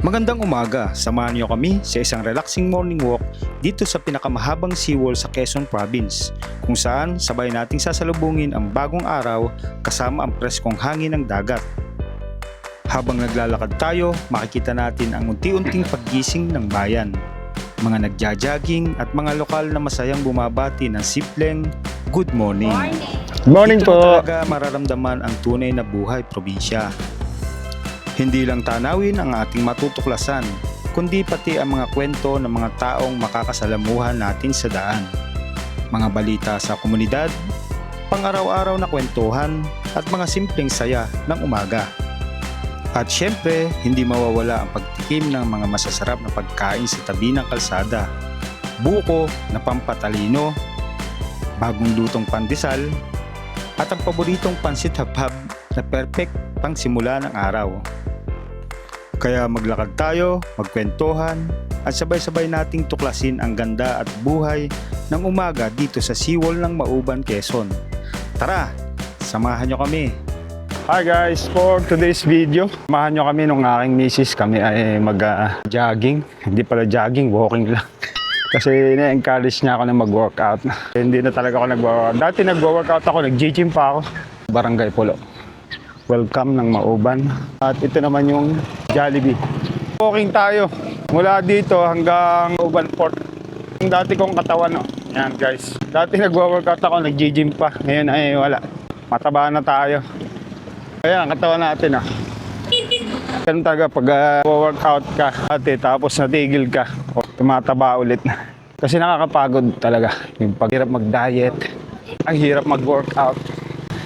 Magandang umaga, samahan niyo kami sa isang relaxing morning walk dito sa pinakamahabang seawall sa Quezon Province, kung saan sabay nating sasalubungin ang bagong araw kasama ang preskong hangin ng dagat. Habang naglalakad tayo, makikita natin ang unti-unting paggising ng bayan. Mga nagja-jogging at mga lokal na masayang bumabati ng simpleng good morning. Good morning Dito mo po. talaga mararamdaman ang tunay na buhay probinsya. Hindi lang tanawin ang ating matutuklasan, kundi pati ang mga kwento ng mga taong makakasalamuhan natin sa daan. Mga balita sa komunidad, pang-araw-araw na kwentuhan, at mga simpleng saya ng umaga. At syempre, hindi mawawala ang pagtikim ng mga masasarap na pagkain sa tabi ng kalsada. Buko na pampatalino, bagong lutong pandesal, at ang paboritong pansit habhab na perfect pang simula ng araw. Kaya maglakad tayo, magkwentuhan, at sabay-sabay nating tuklasin ang ganda at buhay ng umaga dito sa seawall ng Mauban, Quezon. Tara, samahan nyo kami. Hi guys, for today's video, samahan nyo kami nung aking misis. Kami ay mag-jogging. Hindi pala jogging, walking lang. Kasi na-encourage niya ako na mag-workout. Hindi na talaga ako nag-workout. Dati nag-workout ako, nag-gym pa ako. Barangay Pulo. Welcome ng Mauban. At ito naman yung Jollibee. Walking tayo mula dito hanggang Mauban Port. Yung dati kong katawan, no? Yan guys. Dati nag-workout ako, nag-gym pa. Ngayon ay wala. Mataba na tayo. Ayan, ang katawan natin, ah. Ganun talaga pag workout ka ate, tapos natigil ka, tumataba ulit. Kasi nakakapagod talaga. Yung paghirap mag-diet, ang hirap mag-workout.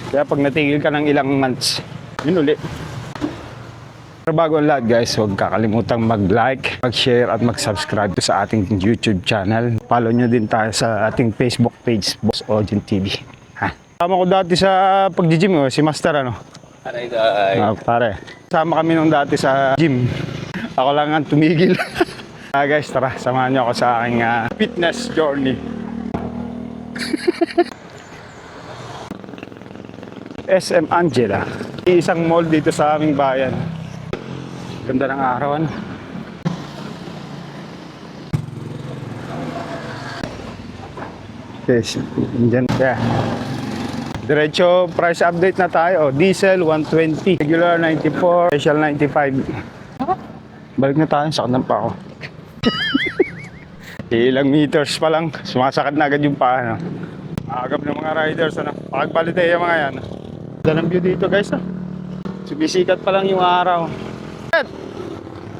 Kaya pag natigil ka ng ilang months, yun ulit. Pero bago ang lahat guys, huwag kakalimutang mag-like, mag-share at mag-subscribe sa ating YouTube channel. Follow nyo din tayo sa ating Facebook page, Boss Ojun TV. Ha? Sama ko dati sa pag-gym, si Master ano? Pare. Sama kami nung dati sa gym. Ako lang ang tumigil. Guys, tara, samahan nyo ako sa aking fitness journey. SM Angela, isang mall dito sa aming bayan. Ganda ng araw, ano? Yes, dyan. Yeah. Diretso price update na tayo. Diesel 120, regular 94, special 95. Balik na tayo, sakit ng pa ako. Ilang meters pa lang, sumasakit na agad yung paa, no? Agap ng mga riders, ano? Pakagbalite yung mga yan. Ganda ng view dito guys, ah. Sumisikat pa lang yung araw.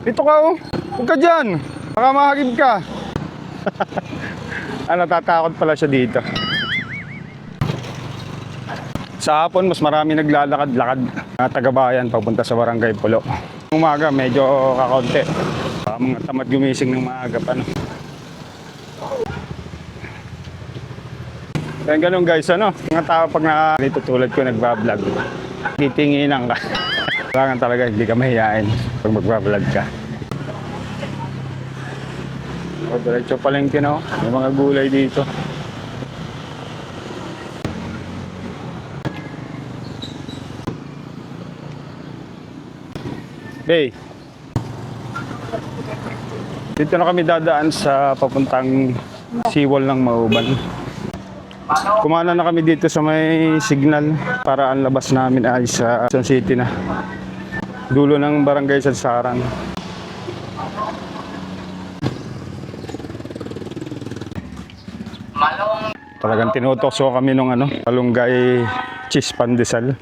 Dito ka, oh. Huwag ka dyan. Baka mahagib ka. Natatakot pala siya dito. Sa hapon, mas marami naglalakad-lakad na taga-bayan papunta sa Barangay Pulo. Umaga, medyo kakaunti. Mga tamad gumising ng maaga pa, no? Kaya ganun guys, ano? Mga tao pag dito tulad ko nagbablog, titinginan ka. Kailangan talaga hindi ka mahihain pag magbablog ka. O, diretso palengke, no? May mga gulay dito. Hey, dito na kami dadaan sa papuntang seawall ng Mauban. Kumana na kami dito sa may signal para ang labas namin ay sa Quezon City na. Dulo ng Barangay Sadsaran. Talagang tinutokso kami nung kalunggay cheese pandesal.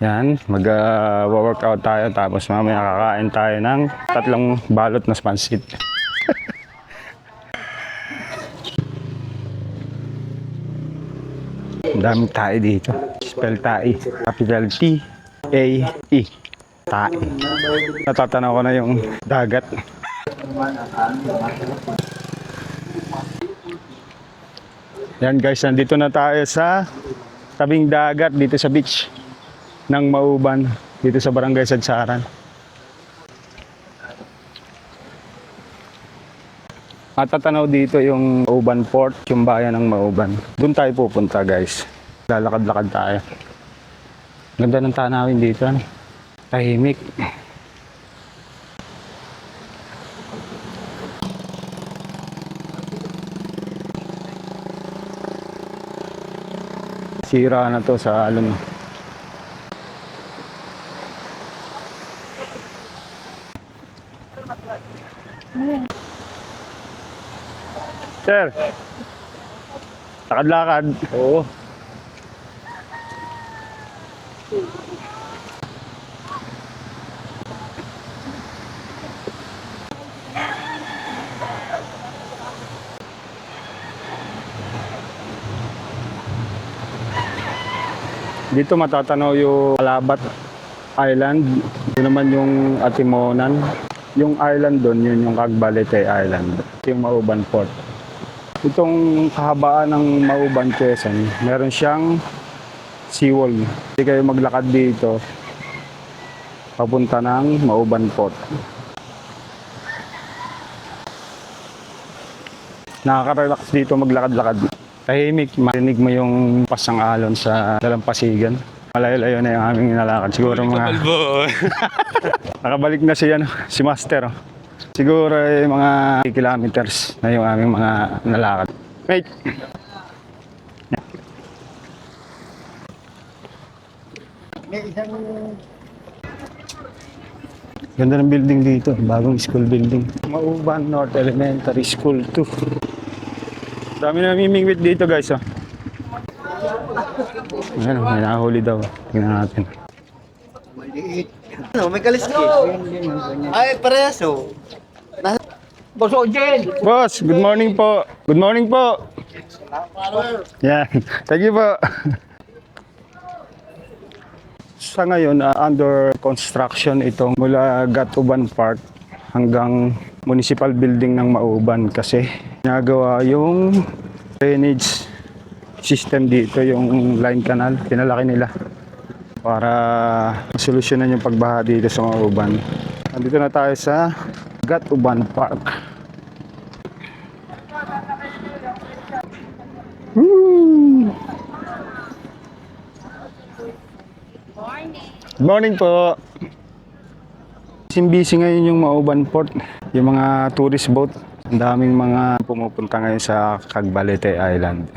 Yan, mag-workout tayo tapos mamaya kakain tayo ng 3 balot na pansit. Daming tae dito. Spell tae. Capital T-A-E. Tae. Natatanaw ko na yung dagat. Yan guys, nandito na tayo sa tabing dagat dito sa beach ng Mauban, dito sa Barangay Sadsaran. Matatanaw dito yung Mauban Port, yung bayan ng Mauban. Doon tayo pupunta guys. Lalakad-lakad tayo. Ganda ng tanawin dito, ano? Tahimik. Sira na to sa alon. Sir, lakad-lakad. Oo. Dito matatanaw yung Alabat Island. Ito naman yung Atimonan. Yung island doon, yun yung Cagbalete Island. Ito yung Mauban Port. Itong kahabaan ng Mauban Quezon, meron siyang seawall. Hindi kayo maglakad dito papunta ng Mauban Port. Nakaka-relax dito maglakad-lakad. Tahimik, marinig mo yung pasang alon sa dalampasigan. Malayo-layo na yung aming nalakad. Siguro mga... Nakabalik na si Master. Oh. Siguro mga kilometers na yung aming mga nalakad. Mate! Ganda ng building dito. Bagong school building. Mauban North Elementary School 2. Dami na namimingwit dito guys. Oh. Ayan, may nahuli daw. Tingnan natin. Ano, may kaliski. Ay, parehas oh. Boss Ojen! Boss, good morning po. Good morning po. Yan. Thank you po. Sa ngayon, under construction itong mula Gatuban Park hanggang municipal building ng Mauban kasi ginagawa yung drainage system dito, yung line canal, pinalaki nila para masolusyonan yung pagbaha dito sa Mauban. Nandito na tayo sa Gatuban Park. Woo! Good morning po. Busy ngayon yung Mauban Port, yung mga tourist boat. Ang daming mga pumupunta ngayon sa Cagbalete Island.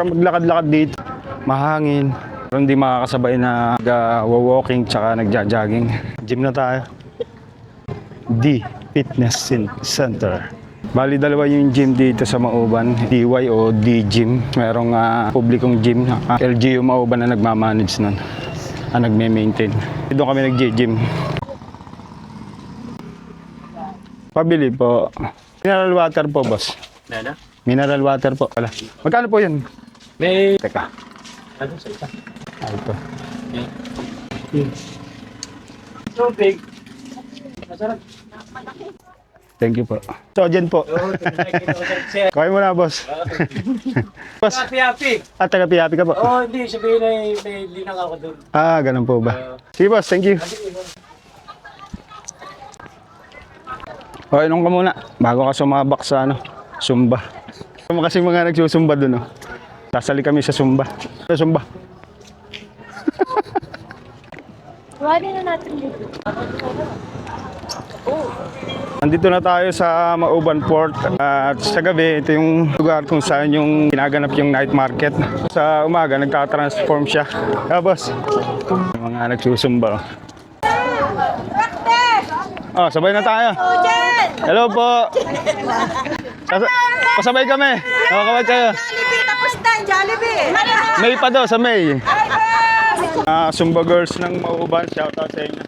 Maglakad-lakad dito, mahangin. Pero hindi makakasabay na nag-walking tsaka nagja-jogging. Gym na tayo. D Fitness Center. Bali dalawa yung gym dito sa Mauban, DY o D Gym. Merong publikong gym, LGU Mauban na nagmamanage nun, nagme-maintain. Doon kami nag-gym. Pabili po. Mineral water po, boss. Nana? Mineral water po. Wala. Magkano po yun? May... Teka. Ano sa ita? Ito. So big. Masarap. Thank you po. So, dyan po. Kawin mo na, boss. Boss, Happy. taga-piyapi ka po. Oh, hindi. Sabihin na may linang ako doon. Ganun po ba? Sige, boss. Thank you. Okay, inom ka muna. Bago ka sumabak sa Zumba. Kasi mga nagsusumba doon. Sasali kami sa Zumba. Sa Zumba. Wali na natin dito. Nandito na tayo sa Mauban Port at sa gabi ito yung lugar kung saan yung ginaganap yung night market. Sa umaga nagka-transform siya. Boss, yung mga nagsusumba. Sabay na tayo. Hello po. Pasabay kami. Kawad kayo. Jollibee, tapos na, Jollibee. May pa daw sa May. Zumba girls ng Mauban, shoutout sa inyo.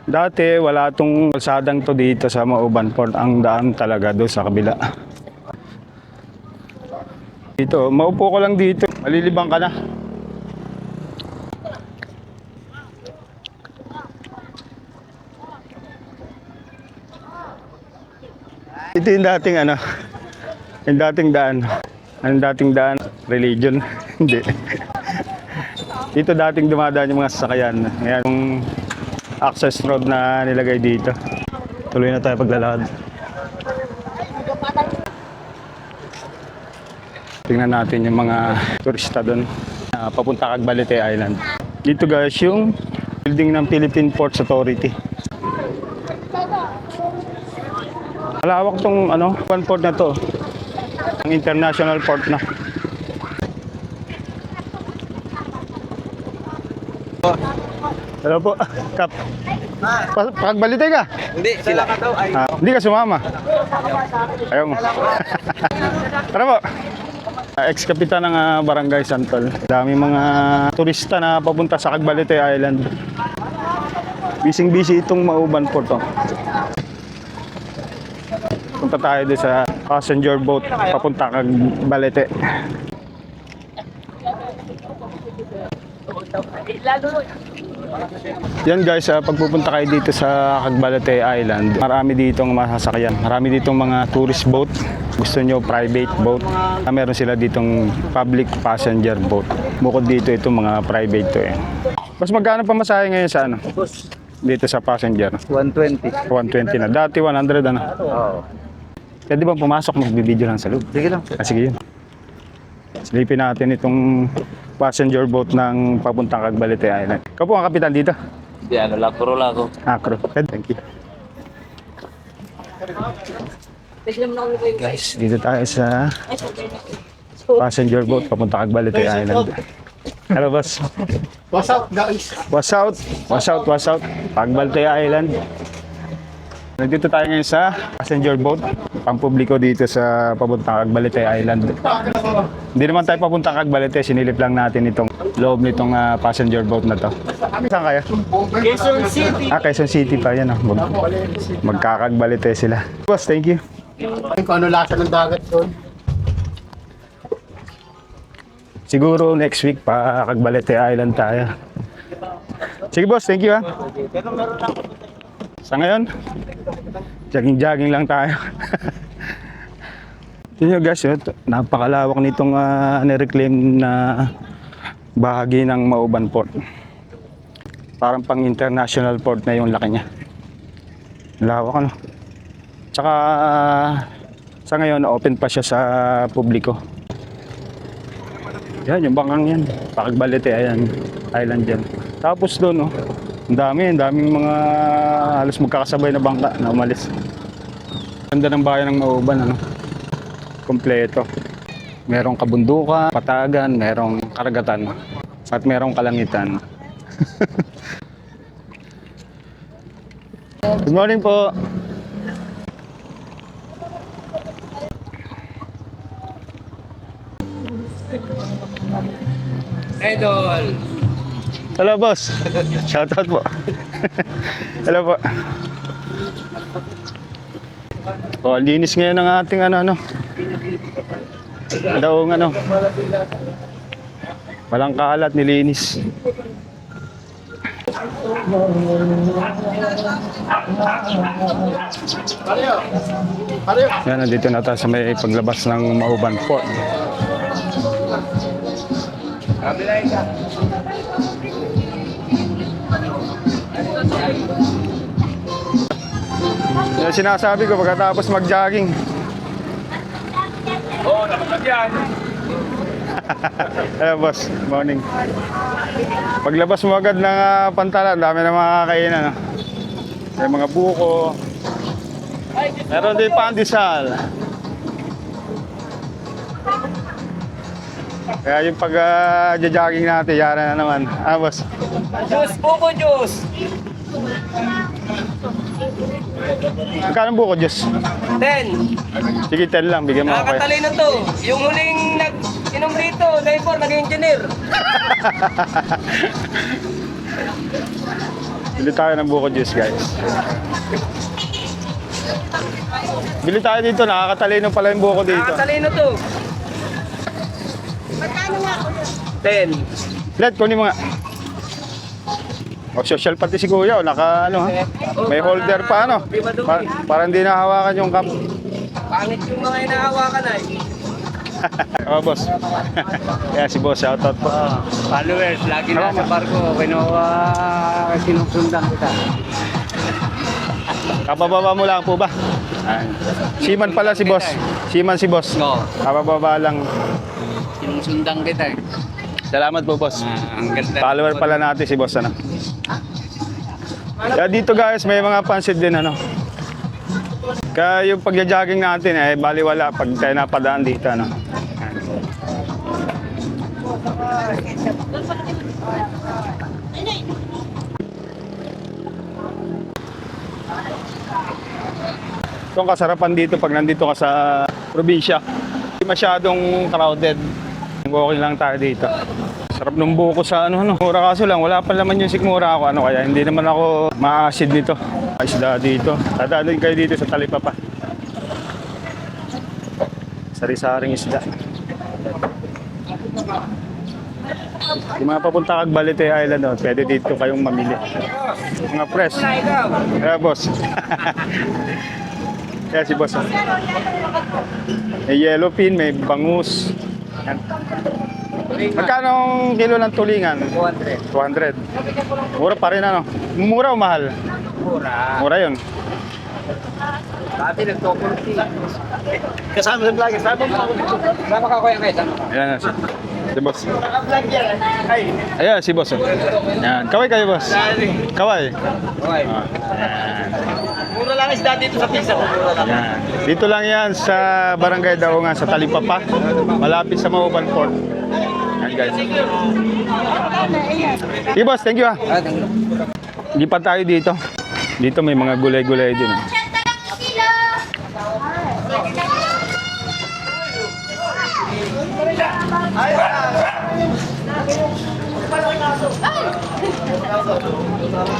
Dati wala tong kalsadang to dito sa Mauban Port. Ang daan talaga doon sa kabila. Dito, maupo ko lang dito. Malilibang ka na. Ito yung dating yung dating daan. Ang dating daan, religion. Hindi. Dito dating dumadaan yung mga sasakyan. Ngayon, yung access road na nilagay dito. Tuloy na tayo paglalakad. Tingnan natin yung mga turista doon. Papunta Cagbalete Island. Dito guys, yung building ng Philippine Ports Authority. Malawak tong ano, one port na to. Ang international port na. Hello po, Kap. Pakagbalite ka? Hindi, sila. Hindi ka sumama? Ayaw mo. Tara po. Ex-kapitan ng Barangay Santol. Dami mga turista na papunta sa Cagbalite Island. Bising-busy itong Mauban Port. Oh. Punta tayo doon sa passenger boat papunta Cagbalite. Yan guys, pag pupunta kayo dito sa Cagbalite Island, marami ditong masasakyan. Marami ditong mga tourist boat. Gusto nyo private boat. Meron sila ditong public passenger boat. Bukod dito itong mga private to eh. Mas magkano pa masahe ngayon sa ano? Dito sa passenger? 120. 120 na. Dati 100 ano? Oo. Pwede bang pumasok, magbibideo lang sa loob? Sige lang. Sige yun. Silipin natin itong passenger boat ng papuntang Cagbalite Island. Ikaw po ang kapitan dito? Di ano lang, puro lang ako. Acro. Thank you. Guys, dito tayo sa passenger boat papunta Cagbalite Island. Hello boss. What's up, guys? What's out? What's out? What's out? Cagbalite Island. Nandito tayo ngayon sa passenger boat, pampubliko dito sa papuntang Cagbalite Island. Hindi naman tayo papuntang Cagbalite, sinilip lang natin itong loob nitong passenger boat na to. Saan kayo? Quezon City. Quezon City pa yan. Magkakagbalite sila. Boss, thank you. Kung ano lasa ng dagat doon? Siguro next week pa Cagbalite Island tayo. Sige boss, thank you ha. Sa ngayon, jogging-jogging lang tayo. Tingnan nyo guys, napakalawak nitong nireclaim na bahagi ng Mauban Port. Parang pang international port na yung laki niya. Lawak ano. Tsaka sa ngayon, open pa siya sa publiko. Yan, yung bangkang yan. Cagbalite, ayan, island dyan. Tapos doon, ang daming mga halos magkakasabay na bangka na umalis. Ganda ng bayan ng Mauban, ano? Kompleto. Merong kabundukan, patagan, merong karagatan, at merong kalangitan. Good morning po. Idol. Hello boss. Shoutout po. Hello po. Oh, linis ngayon ng ating ano. Daong ano. Walang kalat, nilinis. Yan, nandito na tayo sa may paglabas ng Mauban Port. Yan sinasabi ko pagkatapos mag-jogging. Oo, nakalagyan yan. Hello boss, morning. Paglabas mo agad ng pantalan, dami na mga kainan. No? May mga buko. Meron din pandesal. Kaya yung pag-jogging natin, yara na naman. Boss. Juice, buko juice. Magkano buko, Diyos? 10. Sige, 10 lang, bigyan mo ako. Nakakatalino to. Yung huling nag-inom dito, driver, nag-engineer. Bili tayo ng buko juice, guys. Bili tayo dito, nakakatalino pala yung buko dito. Nakatalino to. Magkano nga? 10. Let, kunin mo nga. O, social pati si Kuya, naka ano ha? May holder pa ano. Para hindi nahawakan yung cup. Pangit yung mga inahawakan ay. Oh, boss. Kaya si boss, shoutout po. Followers, lagi na sa barko. Sinusundan kita. Kapababa mo lang po ba? Seaman pala si boss. Seaman si boss. No. Kapababa lang. Sinusundan kita eh. Salamat po, boss. Ang ganda. Follower pala natin si boss, ano. Kaya dito guys, may mga pansit din, ano. Kaya yung pagja-jogging natin eh, baliwala pag tayo napadaan dito, ano. Yan. Itong kasarapan dito pag nandito ka sa probinsya. Hindi masyadong crowded. Walking lang tayo dito. Sarap ng buko sa ano. Mura kaso lang, wala pa naman yung sikmura ako. Ano kaya, hindi naman ako ma-acid nito. Isda dito. Dadaan kayo dito sa Talipapa. Sari-saring isda. Yung mga papunta kag Balete Island, oh, pwede dito kayong mamili. Mga fresh. Kaya boss. Kaya si boss. Oh. May yellow pin, may bangus. Yan. Magkano ang kilo ng tulingan? 200. 200. Mura pa rin ano? Mura o mahal? Mura. Mura yun. Dati nagtokulti. Kasama sa vlog. Sama ka ko yung kayo. Ayan na si, si boss. Naka-vlog yan. Ay. Ayan si boss. Oh. Yan. Kaway kayo boss. Kaway. Okay. Ah, yan. Mura lang isda dito sa pizza ko. Mura lang. Yan. Dito lang yan sa Barangay Daungan sa Talipapa. Malapit sa Mauban Port. Yan guys. Hey boss, thank you ah. Lipat tayo dito. Dito may mga gulay-gulay din. Ah.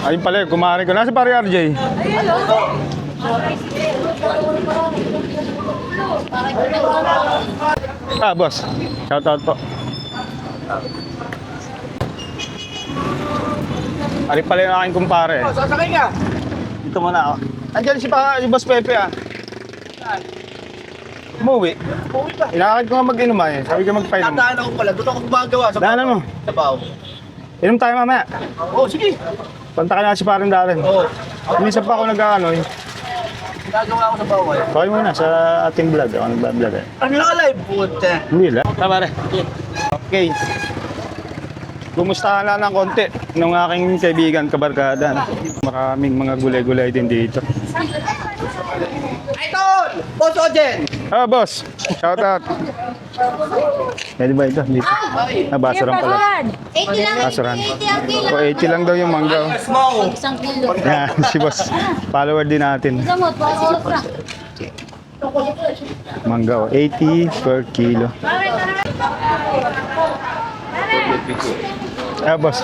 Ayun pala, kumari ko. Nasa pare RJ? Ah, boss. Shout out po. Ari pala yung aking kumpare. Sasakay ka. Dito muna ako. Andiyan si Boss Pepe ah. Umuwi. Inakit ko nga mag-inom eh. Sabi ko magpainom. Tandaan ako pala. Doon ako gumagawa sa Daanan mo. Sabaw. Inom tayo mamaya. Oh, sige. Punta ka na si parang Darren. Oh. Minsan pa ako nag-ano eh. Gagawa ako sa bawal. Kawin muna sa ating vlog. Ako nag-vlog eh. Ano na live? Puta. Hindi lang. Tama rin. Okay. Kumustahan lang ng konti nung aking kaibigan kabarkada. Maraming mga gulay-gulay din dito. Idol! Boss Ojen! Ah, boss. Shout out. Pwede ba ito? Dito. Ah, basuran pala. 80 lang. Basuran. 80 ang kilo. O, 80 lang daw yung mangga. Small! Isang kilo. Yan, si boss. Follower din natin. Isang mo, 12 oras na. Mangga, o, 80 per kilo. Ah, boss.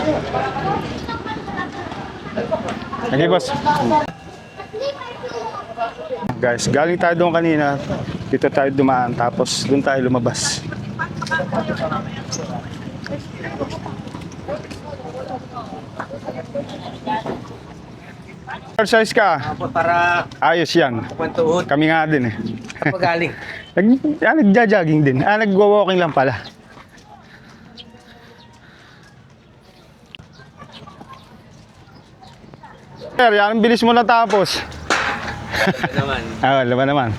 Okay, boss. Guys, galing tayo doon kanina. Dito tayo dumaan, tapos doon tayo lumabas. Exercise ka? Para Ayos yan. kwentuhon. Kami nga din eh. Pagaling. Nagja-jogging din. Ah, nagwa-walking lang pala. Sir, yan ang bilis mo natapos. Naman. Ah, laban naman.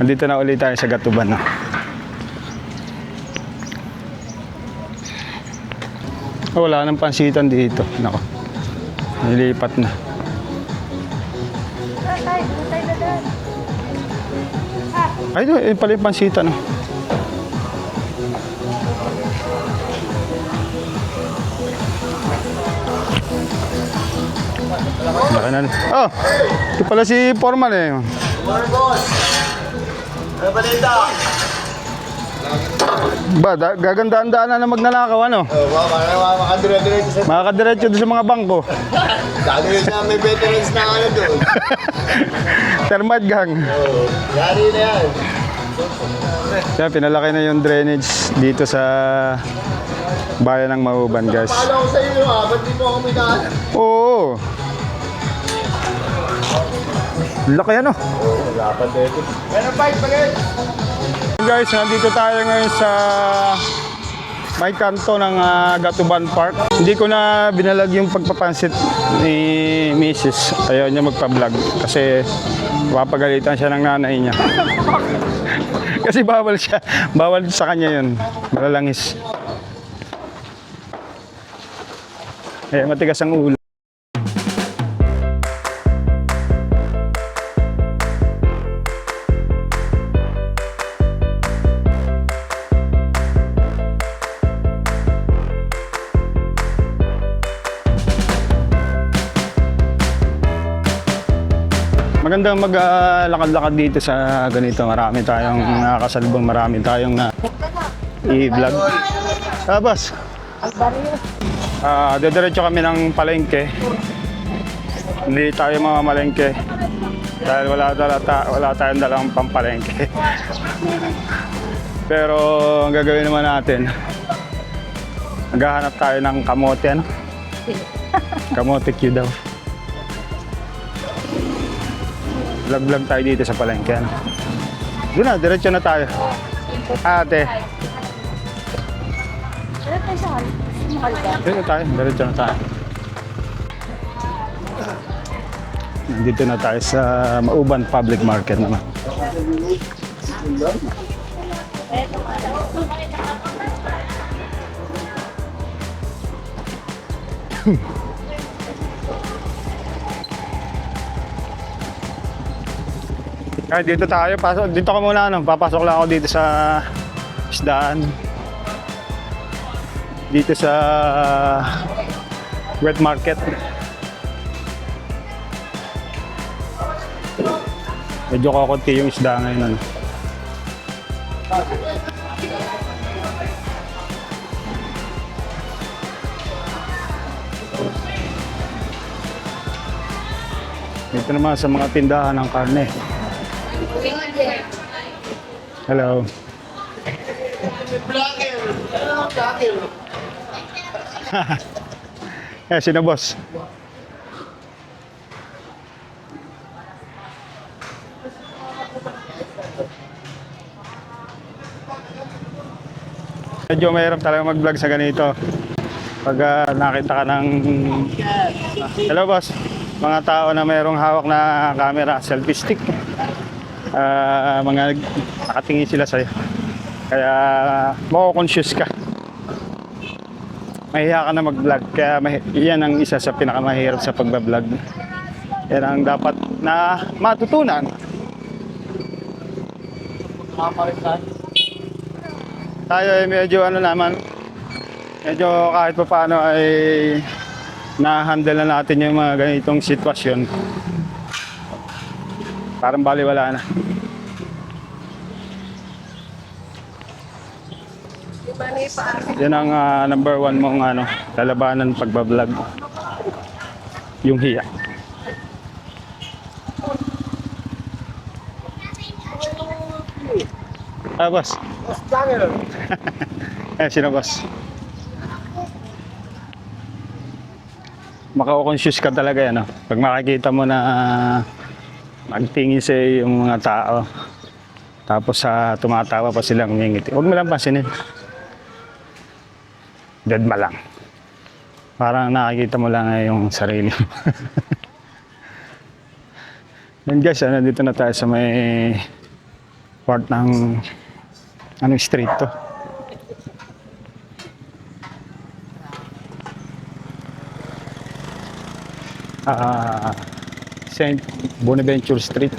Andito na ulit tayo sa Gatuban. No? Oh, wala nang pansitan dito. Nako. Nilipat na. Ay, ito pala yung pansitan. No? Laki na. Oh, ito pala si Foreman eh. Boss! Ano ba nito? Ba, gagandaan-daan na magnanakaw ano? Makadire-diretso sa... Makakadiretso doon sa mga bangko. Lalo yun na may veterans na ano doon. Termite gang. Yari na yan. Kaya pinalaki na yung drainage dito sa bayan ng Mauban, guys. Paano ko sa iyo ha? Ba't di mo ako minaan? Oo. Laki ano? Lapan dito. Meron bike pa guys! Guys, nandito tayo ngayon sa may kanto ng Gatuban Park. Hindi ko na binalag yung pagpapansit ni Mrs. Ayaw niya magpa-vlog kasi papagalitan siya ng nanay niya. Kasi bawal siya. Bawal sa kanya yun. Malalangis. Eh, matigas ang ulo. Magandang maglakad-lakad dito sa ganito. Marami tayong nakakasalubong, marami tayong i-vlog. Boss. Didiretso kami ng palengke. Hindi tayo mamamalengke. Dahil wala tayong dalang pampalengke. Pero ang gagawin naman natin, maghahanap tayo ng kamote, ano? Kamote Q daw. Vlog tayo dito sa palengke, ano? Doon na, diretso na tayo. Ate. Diretso tayo, diretso na tayo. Nandito na tayo sa Mauban Public Market naman. Ay, dito tayo. Dito ka muna, ano? Papasok lang ako dito sa isdaan. Dito sa wet market. Medyo kakunti yung isda ngayon, ano? Dito naman sa mga tindahan ng karne. Hello. Sino boss? Medyo mahirap talaga mag-vlog sa ganito. Pag nakita ka ng... Hello boss. Mga tao na mayroong hawak na camera, selfie stick. Mga nakatingin sila sa'yo. Kaya mako-conscious ka. Mahiya ka na mag-vlog. Kaya yan ang isa sa pinakamahirap sa pagbablog. Yan ang dapat na matutunan. Tayo ay medyo ano naman, medyo kahit pa paano ay na-handle na natin yung mga ganitong sitwasyon. Parang baliwala na. Yan ang number one mong lalabanan pagbablog. Yung hiya. Boss. Sino boss? Maka-conscious ka talaga yan, no? Pag makikita mo na magtingin sa yung mga tao, tapos tumatawa pa silang ngingiti, huwag mo lang pasinin. Deadma lang. Parang nakikita mo lang yung sarili mo. Then guys, dito na tayo sa may part ng street to. St. Bonaventure Street.